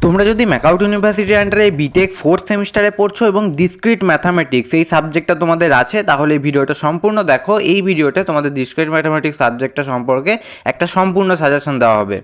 তোমরা যদি ম্যাকআউট ইউনিভার্সিটির আন্ডারে বিটেক ফোর্থ সেমিস্টারে পড়ছো এবং ডিসক্রিট ম্যাথামেটিক্স এই সাবজেক্টটা তোমাদের আছে, তাহলে এই ভিডিওটা সম্পূর্ণ দেখো। এই ভিডিওতে তোমাদের ডিসক্রিট ম্যাথামেটিক্স সাবজেক্টটা সম্পর্কে একটা সম্পূর্ণ সাজেশন দেওয়া হবে।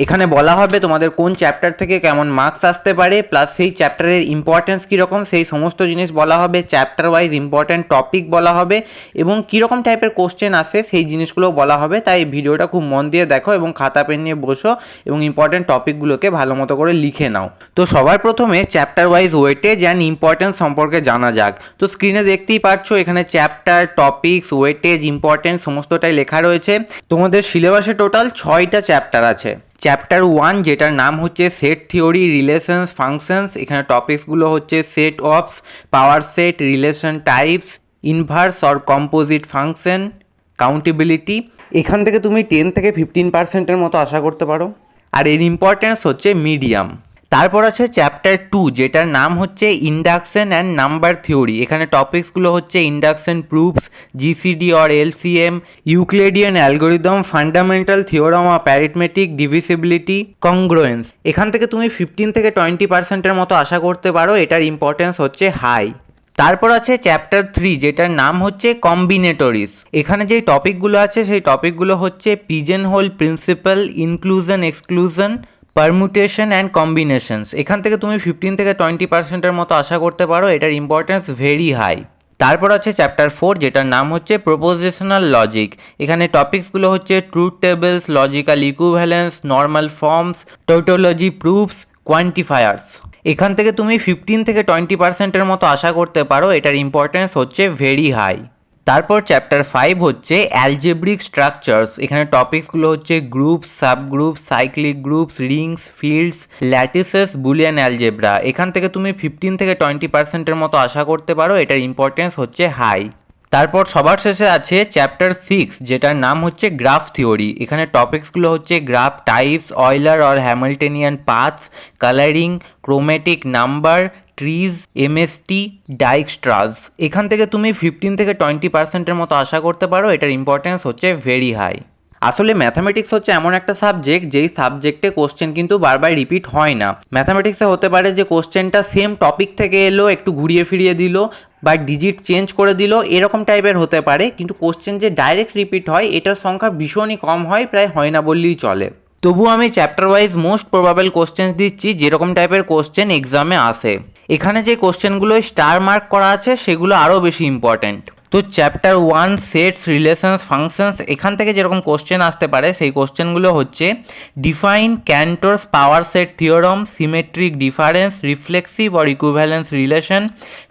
এখানে বলা হবে তোমাদের কোন চ্যাপ্টার থেকে কেমন মার্কস আসতে পারে, প্লাস সেই চ্যাপ্টারের ইম্পর্টেন্স কীরকম সেই সমস্ত জিনিস বলা হবে, চ্যাপ্টার ওয়াইজ ইম্পর্ট্যান্ট টপিক বলা হবে এবং কীরকম টাইপের কোশ্চেন আসে সেই জিনিসগুলো বলা হবে। তাই ভিডিওটা খুব মন দিয়ে দেখো এবং খাতা পেন নিয়ে বসো এবং ইম্পর্ট্যান্ট টপিকগুলোকে ভালো মতো করে লিখে নাও। তো সবার প্রথমে chapter wise weightage and importance সম্পর্কে জানা যাক। তো স্ক্রিনে দেখতেই পাচ্ছ এখানে চ্যাপ্টার, টপিকস, ওয়েটেজ, ইম্পর্টেন্স সমস্তটাই লেখা রয়েছে। তোমাদের সিলেবাসে টোটাল 6টা চ্যাপ্টার আছে। চ্যাপ্টার 1 যেটার নাম হচ্ছে সেট থিওরি, রিলেশনস, ফাংশনস। এখানে টপিকসগুলো হচ্ছে সেট অফস, power set, relation types, inverse or composite function, countability. এখান থেকে তুমি 10 থেকে 15% মতো আশা করতে পারো। আর এর ইম্পর্টেন্স হচ্ছে মিডিয়াম। তারপর আছে চ্যাপ্টার 2 যেটার নাম হচ্ছে ইন্ডাকশন অ্যান্ড নাম্বার থিওরি। এখানে টপিকসগুলো হচ্ছে induction proofs, GCD or LCM, Euclidean algorithm, fundamental theorem of arithmetic, divisibility, congruence. এখান থেকে তুমি 15 থেকে 20%-এর মতো আশা করতে পারো। এটার ইম্পর্টেন্স হচ্ছে হাই। তারপর আছে চ্যাপ্টার 3 যেটার নাম হচ্ছে কম্বিনেটরিজ। এখানে যেই টপিকগুলো আছে সেই টপিকগুলো হচ্ছে pigeon hole principle, inclusion exclusion, permutation and combinations. এখান থেকে তুমি 15 থেকে 20%-এর মতো আশা করতে পারো। এটার ইম্পর্টেন্স ভেরি হাই। তারপর আছে চ্যাপ্টার 4 যেটার নাম হচ্ছে প্রপোজিশনাল লজিক। এখানে টপিকসগুলো হচ্ছে truth tables, logical equivalence, normal forms, tautology proofs, quantifiers. এখান থেকে তুমি 15 থেকে 20%-এর মতো আশা করতে পারো। এটার ইম্পর্টেন্স হচ্ছে ভেরি হাই। তারপর চ্যাপ্টার 5 হচ্ছে অ্যালজেব্রিক স্ট্রাকচার্স। এখানে টপিকসগুলো হচ্ছে groups, subgroups, cyclic groups, rings, fields, lattices, Boolean algebra. এখান থেকে তুমি 15 থেকে 20%-এর মতো আশা করতে পারো। এটার ইম্পর্টেন্স হচ্ছে হাই। তারপর সবার শেষে আছে চ্যাপ্টার 6 যেটার নাম হচ্ছে গ্রাফ থিওরি। এখানে টপিকসগুলো হচ্ছে graph types, Euler or Hamiltonian paths, colouring, chromatic number, trees, MST, Dijkstra's. এখান থেকে তুমি 15 থেকে 20%-এর মতো আশা করতে পারো। এটার ইম্পর্টেন্স হচ্ছে ভেরি হাই। আসলে ম্যাথামেটিক্স হচ্ছে এমন একটা সাবজেক্ট যেই সাবজেক্টে কোশ্চেন কিন্তু বারবার রিপিট হয় না। ম্যাথামেটিক্সে হতে পারে যে কোশ্চেনটা সেম টপিক থেকে এলো, একটু ঘুরিয়ে ফিরিয়ে দিল বা ডিজিট চেঞ্জ করে দিল, এরকম টাইপের হতে পারে। কিন্তু কোশ্চেন যে ডাইরেক্ট রিপিট হয় এটার সংখ্যা ভীষণই কম হয়, প্রায় হয় না বললেই চলে। তবুও আমি chapter wise most probable question দিচ্ছি যেরকম টাইপের কোশ্চেন এক্সামে আসে। এখানে যে কোশ্চেনগুলো স্টার মার্ক করা আছে সেগুলো আরও বেশি ইম্পর্ট্যান্ট। তো চ্যাপ্টার 1 সেটস, রিলেশনস, ফাংশনস, এখান থেকে যেরকম কোশ্চেন আসতে পারে সেই কোশ্চেনগুলো হচ্ছে define Cantor's power set theorem, symmetric difference, reflexive or equivalence relation,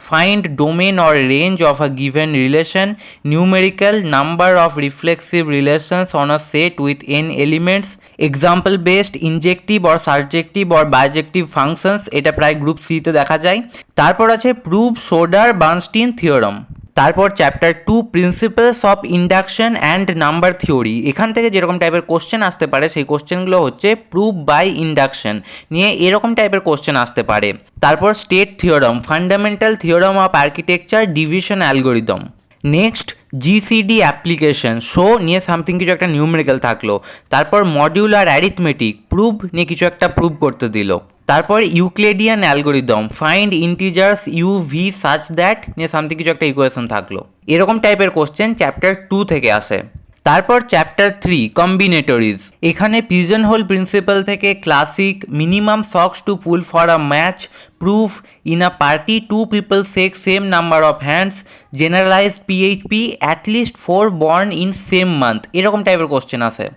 find domain or range of a given relation, numerical number of reflexive relations on a set with n elements, example based injective or subjective or bijective functions. এটা প্রায় group সিতে দেখা যায়। তারপর আছে prove Schroder Bernstein theorem. তারপর chapter 2 principles of induction and number theory. এখান থেকে যেরকম টাইপের কোশ্চেন আসতে পারে সেই কোশ্চেনগুলো হচ্ছে প্রুভ বাই ইন্ডাকশন নিয়ে এরকম টাইপের কোশ্চেন আসতে পারে। তারপর state theorem, fundamental theorem of architecture, division algorithm. Next GCD application, show নিয়ে সামথিং কিছু একটা নিউমেরিক্যাল থাকলো। তারপর মডিউলার অ্যারিথমেটিক, প্রুভ নিয়ে কিছু একটা প্রুভ করতে দিল। তারপর Euclidean algorithm, find integers U V such that নিয়ে সামথিং কিছু একটা ইকুয়েশন থাকলো। এরকম টাইপের কোশ্চেন চ্যাপ্টার 2 থেকে আসে। তারপর চ্যাপ্টার 3 কম্বিনেটরিজ। এখানে পিজন হোল প্রিন্সিপাল থেকে classic, minimum socks to pull for a match, proof in a party 2 people shake same number of hands, generalized PHP, at least 4 born in same month. এরকম টাইপের question আসে।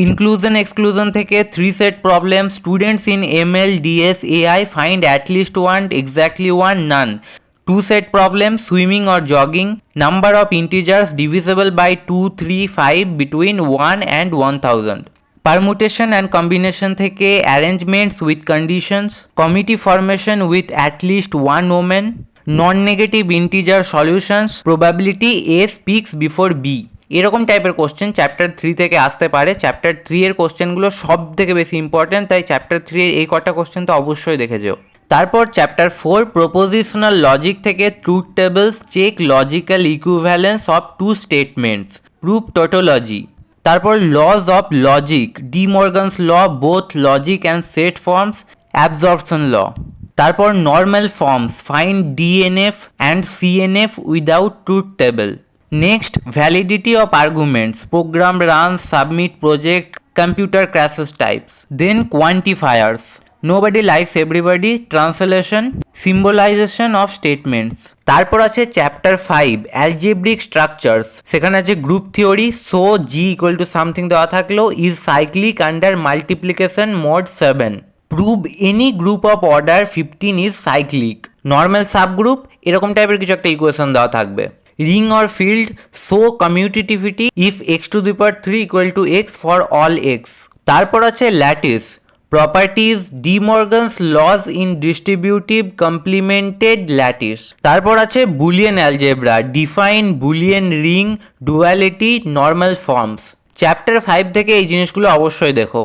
ইনক্লুশন এক্সক্লুশন থেকে 3 set problem, students in ML DS AI find at least one, exactly one, none. 2 set problem, swimming or jogging, number of integers divisible by 2, 3, 5 between 1 and 1000. Permutation and combination থেকে arrangements with conditions, committee formation with at least one omen, non-negative integer solutions, probability A speaks before B. এরকম টাইপের question chapter 3 থেকে আসতে পারে। Chapter 3 এর কোশ্চেনগুলো সব থেকে বেশি ইম্পর্টেন্ট, তাই চ্যাপ্টার 3 এর এই কটা কোশ্চেন তো অবশ্যই দেখে যেও। তারপর চ্যাপ্টার 4 প্রপোজিশনাল লজিক থেকে truth tables, check logical equivalence of two statements, prove tautology. তারপর laws of logic, De Morgan's law, both logic and set forms, absorption law. তারপর normal forms, find DNF and CNF without truth table. Next, validity of arguments, program runs, submit project, computer crashes types. Then quantifiers, nobody likes everybody, translation, symbolisation of statements. তারপর আছে chapter 5 algebraic structures, সেখানে আছে group theory. So G equal to something দেওয়া থাকলেও is cyclic under multiplication mod 7। Prove any group of order 15 is cyclic. Normal subgroup, এরকম টাইপের কিছু একটা ইকুয়েশন দেওয়া থাকবে। Ring or field, show commutativity if x⁻³ equal to x for all x। তারপর আছে lattice properties, De Morgan's laws in distributive complemented lattice. তারপর আছে Boolean algebra, define Boolean ring, duality, normal forms. Chapter 5 থেকে এই জিনিসগুলো অবশ্যই দেখো।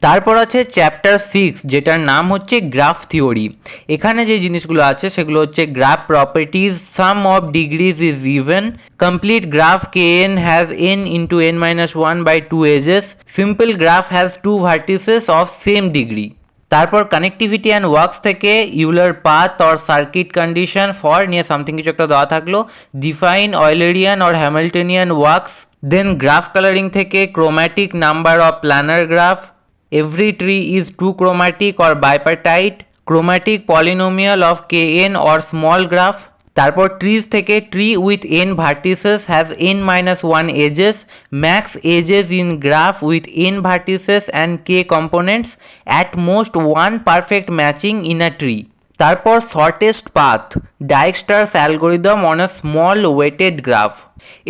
তারপর আছে চ্যাপ্টার 6, যেটার নাম হচ্ছে গ্রাফ থিওরি। এখানে যে জিনিসগুলো আছে সেগুলো হচ্ছে graph properties, sum of degrees is even, complete graph kn has n into n-1/2 edges, simple graph has 2 vertices of same degree. তারপর কানেক্টিভিটি অ্যান্ড ওয়ার্কস থেকে Euler path or circuit condition for নিয়ে something কিছু একটা দেওয়া থাকলো, define Eulerian or Hamiltonian works. Then graph colouring থেকে chromatic number of planar graph, every tree is two chromatic or bipartite, chromatic polynomial of kn or small graph। তারপর trees থেকে tree with n vertices has n-1 edges, max edges in graph with n vertices and k components, at most one perfect matching in a tree। তারপর shortest path, Dijkstra's algorithm on a small weighted graph.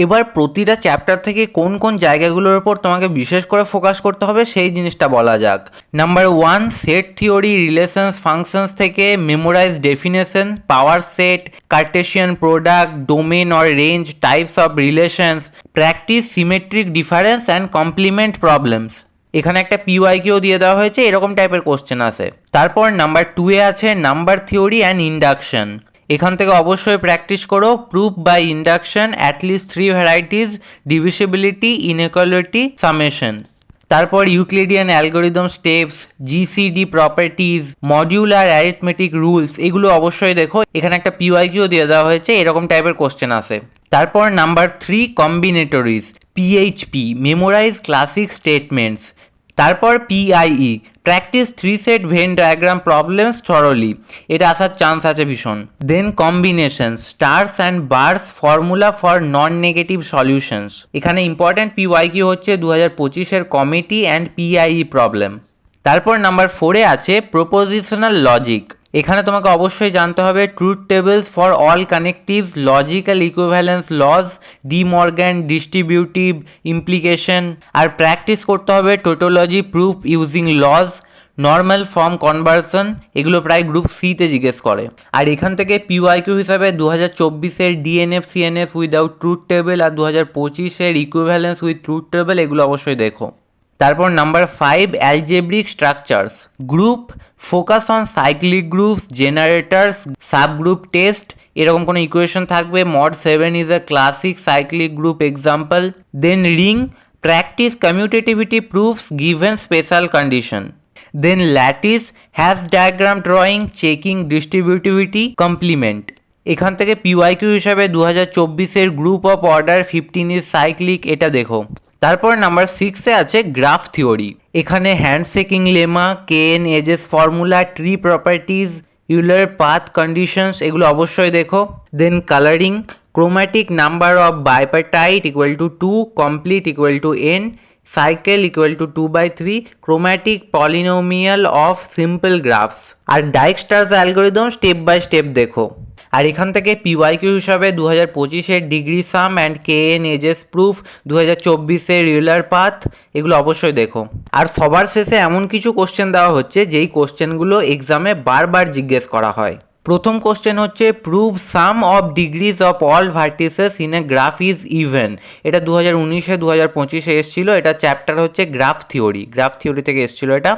এবার প্রতিটা chapter থেকে কোন কোন জায়গাগুলোর উপর তোমাকে বিশেষ করে ফোকাস করতে হবে সেই জিনিসটা বলা যাক। Number 1, set theory, relations functions থেকে memorize definition, power set, Cartesian product, domain or range, types of relations, practice symmetric difference and complement problems. এখানে একটা পিওয়াইকিউ দিয়ে দেওয়া হয়েছে, এরকম টাইপের কোশ্চেন আছে। তারপর নাম্বার 2-এ আছে নাম্বার থিওরি অ্যান্ড ইন্ডাকশন। এখান থেকে অবশ্যই প্র্যাকটিস করো, proof by induction, at least 3 varieties, divisibility, inequality, summation. তারপর Euclidean algorithm steps, GCD properties, modular arithmetic rules, এগুলো অবশ্যই দেখো। এখানে একটা পিওয়াইকিউ দিয়ে দেওয়া হয়েছে, এরকম টাইপের কোশ্চেন আছে। তারপর number 3, combinatorics, PHP, memorize classic statements. তারপর PIE, practice 3 set Venn diagram problems thoroughly, এটা আসার চান্স আছে ভীষণ। Then combination, stars and bars, formula for non negative solutions. এখানে ইম্পর্ট্যান্ট পিওয়াইকিউ হচ্ছে 2025-এর কমিটি অ্যান্ড পিআইই প্রবলেম। তারপর নাম্বার 4-এ আছে প্রপোজিশনাল লজিক। এখানে তোমাকে অবশ্যই জানতে হবে truth tables for all connectives, logical equivalence laws, De Morgan distributive implication. আর প্র্যাকটিস করতে হবে tautology proof using laws, normal form conversion, এগুলো প্রায় গ্রুপ সিতে জিজ্ঞেস করে। আর এখান থেকে পিওয়াইকিউ হিসাবে 2024-এর DNF CNF without truth table আর 2025-এর ইকুইভ্যালেন্স উইথ ট্রুথ টেবল, এগুলো অবশ্যই দেখো। তারপর number 5, algebraic structures, group, focus on cyclic groups, generators, subgroup test, এরকম কোনো ইকুয়েশন থাকবে। Mod 7 is a classic cyclic group example. Then ring, practice commutativity proofs given special condition. Then lattice, Hasse diagram drawing, checking distributivity, complement. এখান থেকে PYQ হিসাবে 2024-এর group of order 15 is cyclic, এটা দেখো। তারপর নাম্বার 6-এ আছে গ্রাফ থিওরি। এখানে handshaking lemma, KN edges formula, tree properties, Euler path conditions, এগুলো অবশ্যই দেখো। Then colouring, chromatic number of bipartite equal to 2, complete equal to n, cycle equal to 2/3, chromatic polynomial of simple graphs. আর Dijkstra's algorithm step by step দেখো। আর এখান থেকে PYQ হিসাবে 2025-এর degree sum and KN edges proof, 2024-এর Euler path, এগুলো অবশ্যই দেখো। আর সবার শেষে এমন কিছু কোশ্চেন দেওয়া হচ্ছে যেই কোশ্চেনগুলো এক্সামে বারবার জিজ্ঞেস করা হয়। প্রথম কোশ্চেন হচ্ছে prove some of degrees of all vertices in a graph is even. এটা 2019-এ 2025-এ এসেছিলো। এটা চ্যাপ্টার হচ্ছে গ্রাফ থিওরি, গ্রাফ থিওরি থেকে এসেছিলো এটা।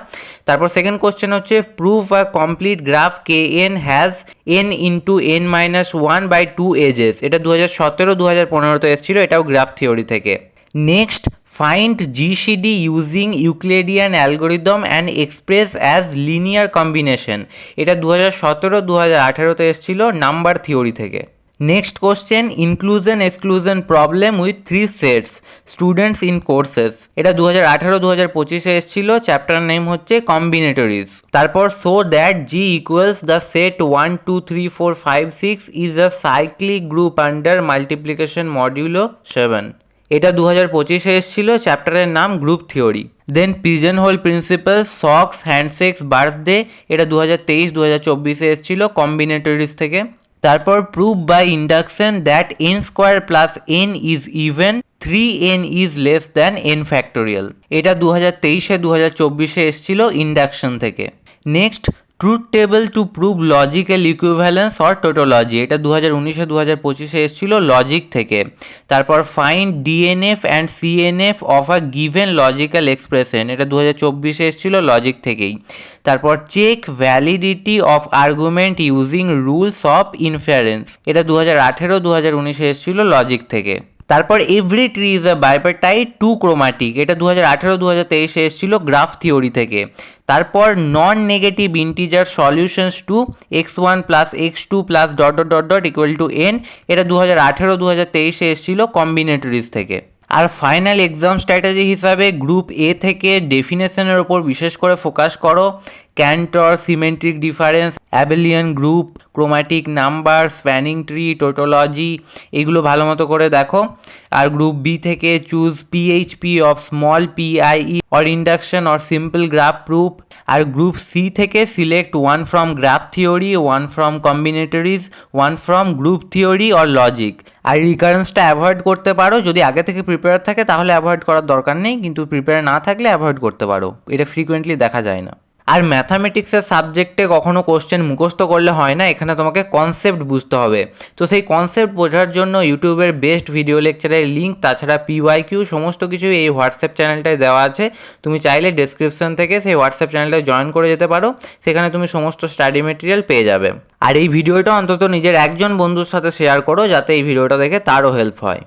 তারপর সেকেন্ড কোশ্চেন হচ্ছে prove a complete graph K n has n into n-1/2 edges. এটা 2017-2015-তে এসেছিলো, এটাও গ্রাফ থিওরি থেকে। Next, Find GCD using Euclidean algorithm and express as linear combination. এটা 2017-2018 এসেছিল নাম্বার থিওরি থেকে। Next question, inclusion exclusion problem with 3 sets students in courses. এটা 2018-2025 এসেছিল, চ্যাপ্টার নেম হচ্ছে কম্বিনেটরিজ। তারপর so that G equals the set 1 2 3 4 5 6 is a cyclic group under multiplication modulo 7। এটা 2025 এসেছিল, চ্যাপ্টারের নাম group theory. Then pigeon hole principle, socks, handshakes, birthday. এটা 2023-2024 এসেছিল কম্বিনেটরিজ থেকে। তারপর prove by induction that N square plus n is even 3n is less than n factorial. এটা 2023-2024 এসেছিল ইন্ডাকশন থেকে। Next, truth table to prove logical equivalence or tautology. এটা 2019-2025 এসেছিল logic থেকে। তারপর find DNF and CNF of a given logical expression. এটা 2024 এসেছিল logic থেকেই। তারপর check validity of argument using rules of inference. এটা 2018-2019 এসেছিল লজিক থেকে। তারপর every tree is a bipartite two chromatic. এটা 2018-2023 এসেছিল গ্রাফ থিওরি থেকে। তারপর non negative integer solutions to x1 plus x2 plus dot dot dot dot equal to n। এটা 2018-2023 এসেছিল কম্বিনেটরিজ থেকে। আর ফাইনাল এক্সাম স্ট্র্যাটেজি হিসাবে গ্রুপ এ থেকে ডেফিনেশনের ওপর বিশেষ করে ফোকাস করো। Cantor, symmetric difference, abelian group, chromatic number, spanning tree, tautology, এগুলো ভালো মতো করে দেখো। আর গ্রুপ বি থেকে choose PHP of small PIE or induction or simple graph proof. R group C থেকে select one from graph theory, one from combinatorics, one from group theory or logic. আর রিকারেন্সটা অ্যাভয়েড করতে পারো, যদি আগে থেকে prepare থাকে তাহলে অ্যাভয়েড করার দরকার নেই, কিন্তু প্রিপেয়ার না থাকলে অ্যাভয়েড করতে পারো, এটা ফ্রিকোয়েন্টলি দেখা যায় না। আর ম্যাথামেটিক্সের সাবজেক্টে কখনো কোশ্চেন মুখস্থ করলে হয় না, এখানে তোমাকে কনসেপ্ট বুঝতে হবে। তো সেই কনসেপ্ট বোঝার জন্য ইউটিউবের বেস্ট ভিডিও লেকচারের লিঙ্ক, তাছাড়া PYQ সমস্ত কিছু এই হোয়াটসঅ্যাপ চ্যানেলটায় দেওয়া আছে। তুমি চাইলে ডেসক্রিপশন থেকে সেই হোয়াটসঅ্যাপ চ্যানেলটা জয়েন করে যেতে পারো, সেখানে তুমি সমস্ত স্টাডি মেটেরিয়াল পেয়ে যাবে। আর এই ভিডিওটা অন্তত নিজের একজন বন্ধুর সাথে শেয়ার করো, যাতে এই ভিডিওটা দেখে তারও হেল্প হয়।